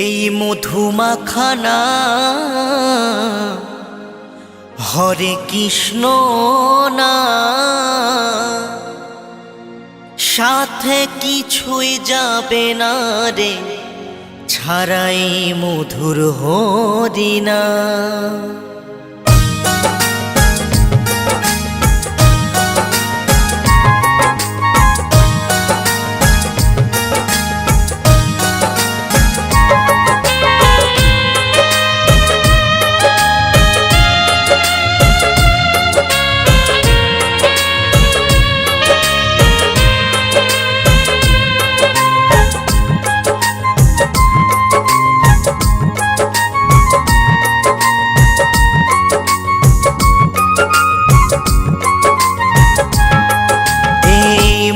এই মধুমাখানা হরে কৃষ্ণ না সাথে কিছুই যাবে না রে ছাড়াই মধুর হরিনা।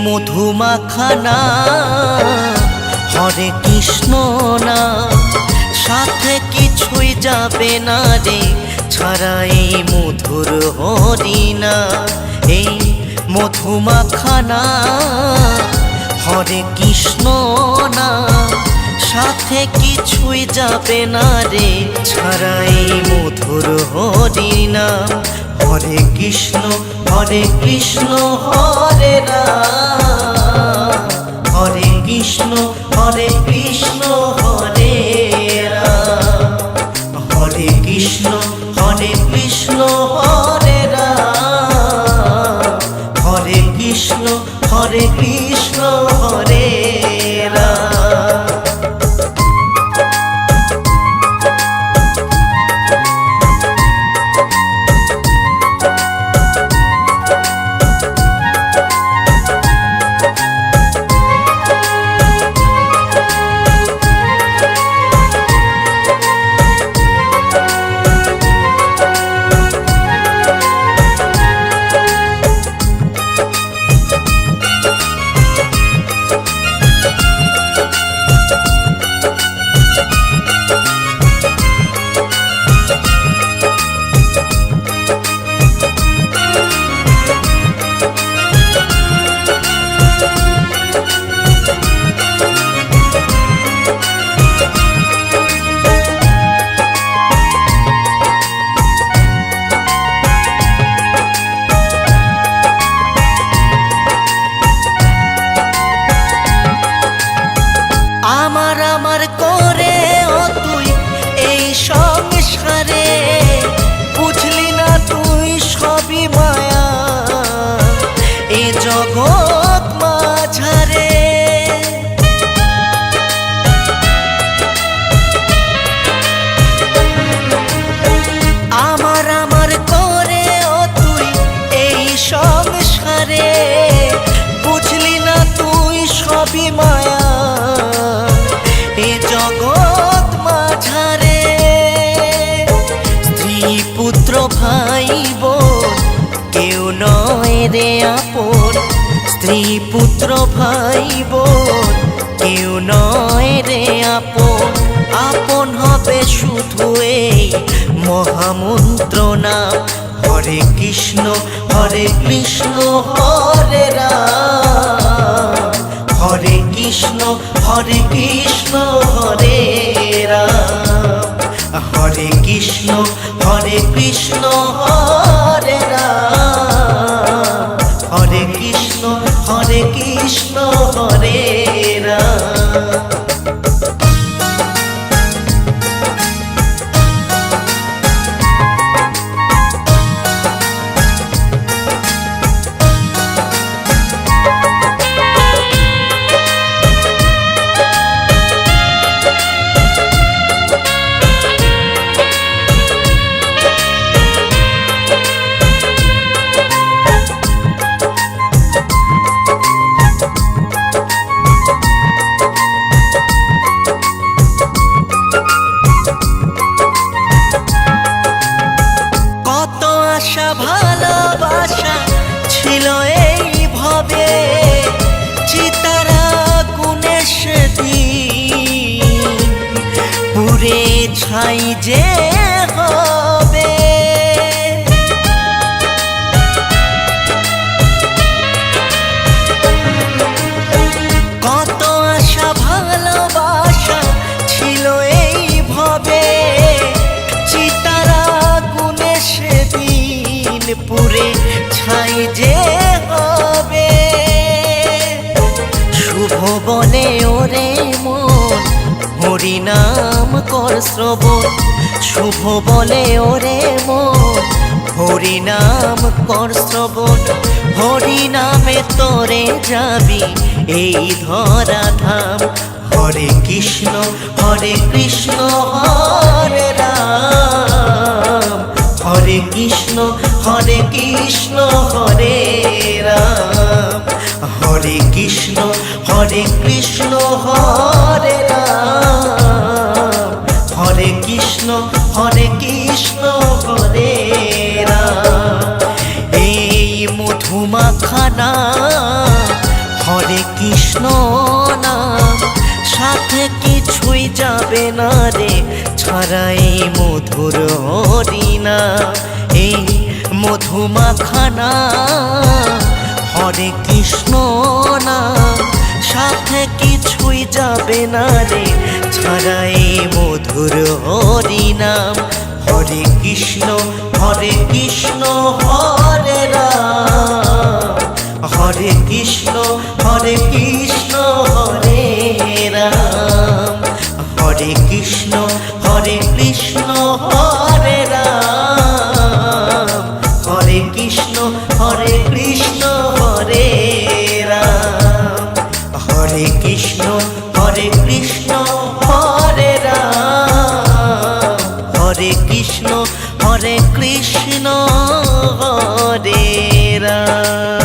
মধুমাখানা হরে কৃষ্ণ না সাথে কিছুই যাবে না রে ছাড়াই মধুর হরিনা। এই মধুমাখানা হরে কৃষ্ণ না সাথে কিছুই যাবে না রে ছাড়াই মধুর হরিনা। হরে কৃষ্ণ হরে কৃষ্ণ হরে রাম হরে কৃষ্ণ হরে কৃষ্ণ হরে রাম হরে কৃষ্ণ হরে কৃষ্ণ হরে রাম হরে কৃষ্ণ হরে কৃষ্ণ হরে রাম। আমার করে ও তুই এই সংসারে বুঝলি না তুই সবই মায়া এ জগৎ মাঝারে। আমার করে ও তুই এই সংসারে বুঝলি না তুই সবই মায়া এ জগৎ মাঝারে। স্ত্রী পুত্র ভাই বোন কেউ নয় রে আপন স্ত্রী পুত্র ভাই বোন কেউ নয় রে আপন আপন হবে শুধু এই মহামন্ত্র নাম। হরে কৃষ্ণ হরে কৃষ্ণ হরে রাম হরে কৃষ্ণ হরে কৃষ্ণ হরে রাম হরে কৃষ্ণ হরে কৃষ্ণ হরে রাম হরে কৃষ্ণ হরে কৃষ্ণ হরে রাম। ভালোবাসা ছিল এই ভাবে চিতারা গুণে সেদিন পুরে ছাই যে হবে। কত আশা ভালোবাসা ছিল বলে ওরে মন হরি নাম কর শ্রবণ, শুভ বলে ওরে মন হরি নাম কর শ্রবণ। হরি নামে তোরে যাবি এই ধরা ধাম। হরে কৃষ্ণ হরে রাম, হরে কৃষ্ণ হরে রাম, হরে কৃষ্ণ হরে রাম, হরে কৃষ্ণ হরে রাম। এই মধুমাখানা হরে কৃষ্ণ নাম, সাথে কিছুই যাবে না রে ছাড়াই মধুর হরিনাম। এই মধুমাখানা হরে কৃষ্ণ নাম, সাথে কিছুই যাবে না রে ছাড়াই মধুর হরিনাম। হরে কৃষ্ণ হরে রাম, হরে কৃষ্ণ হরে রাম, হরে কৃষ্ণ হরে রাম, হরে কৃষ্ণ হরে রাম, হরে কৃষ্ণ হরে রাম, হরে কৃষ্ণ হরে রাম।